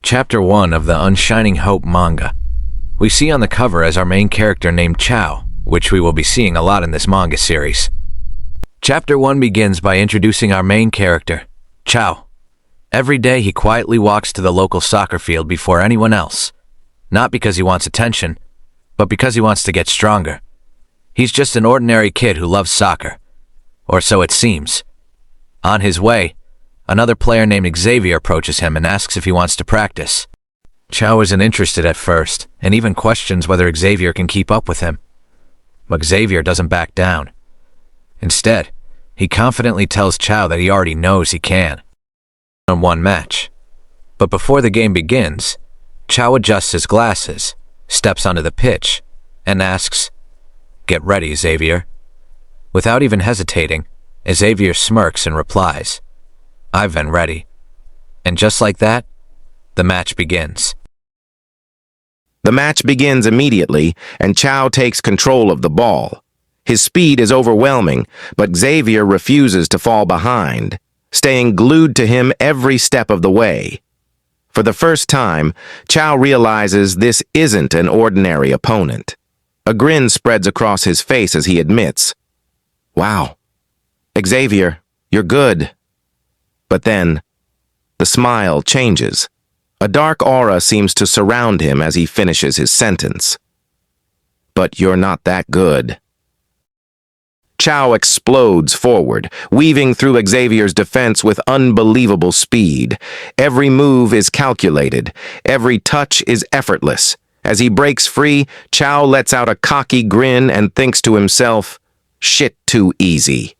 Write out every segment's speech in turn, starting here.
Chapter 1 of the Unshining Hope manga. We see on the cover as our main character named Chao, which we will be seeing a lot in this manga series. Chapter 1 begins by introducing our main character, Chao. Every day he quietly walks to the local soccer field before anyone else. Not because he wants attention, but because he wants to get stronger. He's just an ordinary kid who loves soccer. Or so it seems. On his way, another player named Xavier approaches him and asks if he wants to practice. Chao isn't interested at first, and even questions whether Xavier can keep up with him. But Xavier doesn't back down. Instead, he confidently tells Chao that he already knows he can. In one match. But before the game begins, Chao adjusts his glasses, steps onto the pitch, and asks, "Get ready, Xavier." Without even hesitating, Xavier smirks and replies, "I've been ready." And just like that, the match begins. The match begins immediately, and Chao takes control of the ball. His speed is overwhelming, but Xavier refuses to fall behind, staying glued to him every step of the way. For the first time, Chao realizes this isn't an ordinary opponent. A grin spreads across his face as he admits, "Wow, Xavier, you're good." But then, the smile changes. A dark aura seems to surround him as he finishes his sentence. "But you're not that good." Chao explodes forward, weaving through Xavier's defense with unbelievable speed. Every move is calculated. Every touch is effortless. As he breaks free, Chao lets out a cocky grin and thinks to himself, "Shit too easy."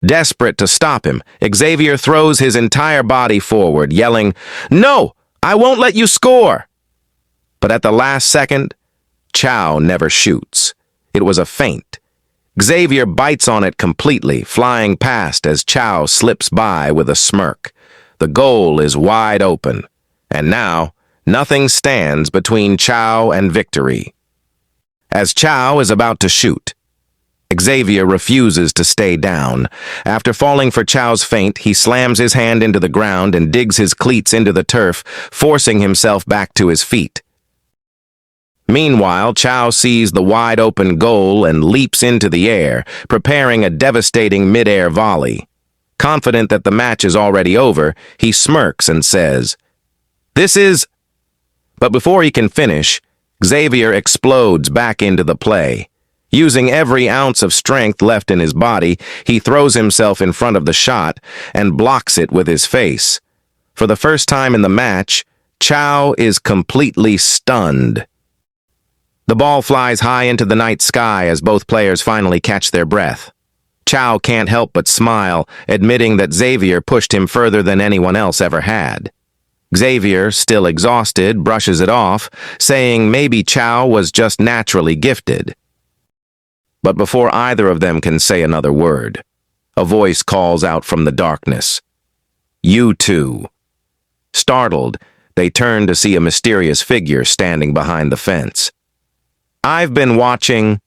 Desperate to stop him, Xavier throws his entire body forward, yelling, "No! I won't let you score!" But at the last second, Chao never shoots. It was a feint. Xavier bites on it completely, flying past as Chao slips by with a smirk. The goal is wide open, and now nothing stands between Chao and victory. As Chao is about to shoot, Xavier refuses to stay down. After falling for Chao's feint, he slams his hand into the ground and digs his cleats into the turf, forcing himself back to his feet. Meanwhile, Chao sees the wide-open goal and leaps into the air, preparing a devastating mid-air volley. Confident that the match is already over, he smirks and says, "This is..." But before he can finish, Xavier explodes back into the play. Using every ounce of strength left in his body, he throws himself in front of the shot and blocks it with his face. For the first time in the match, Chao is completely stunned. The ball flies high into the night sky as both players finally catch their breath. Chao can't help but smile, admitting that Xavier pushed him further than anyone else ever had. Xavier, still exhausted, brushes it off, saying maybe Chao was just naturally gifted. But before either of them can say another word, a voice calls out from the darkness, "You too." Startled, they turn to see a mysterious figure standing behind the fence. "I've been watching."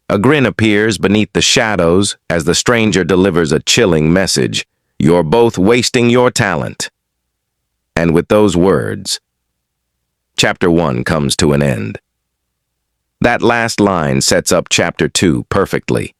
A grin appears beneath the shadows as the stranger delivers a chilling message. "You're both wasting your talent." And with those words, Chapter 1 comes to an end. That last line sets up Chapter 2 perfectly.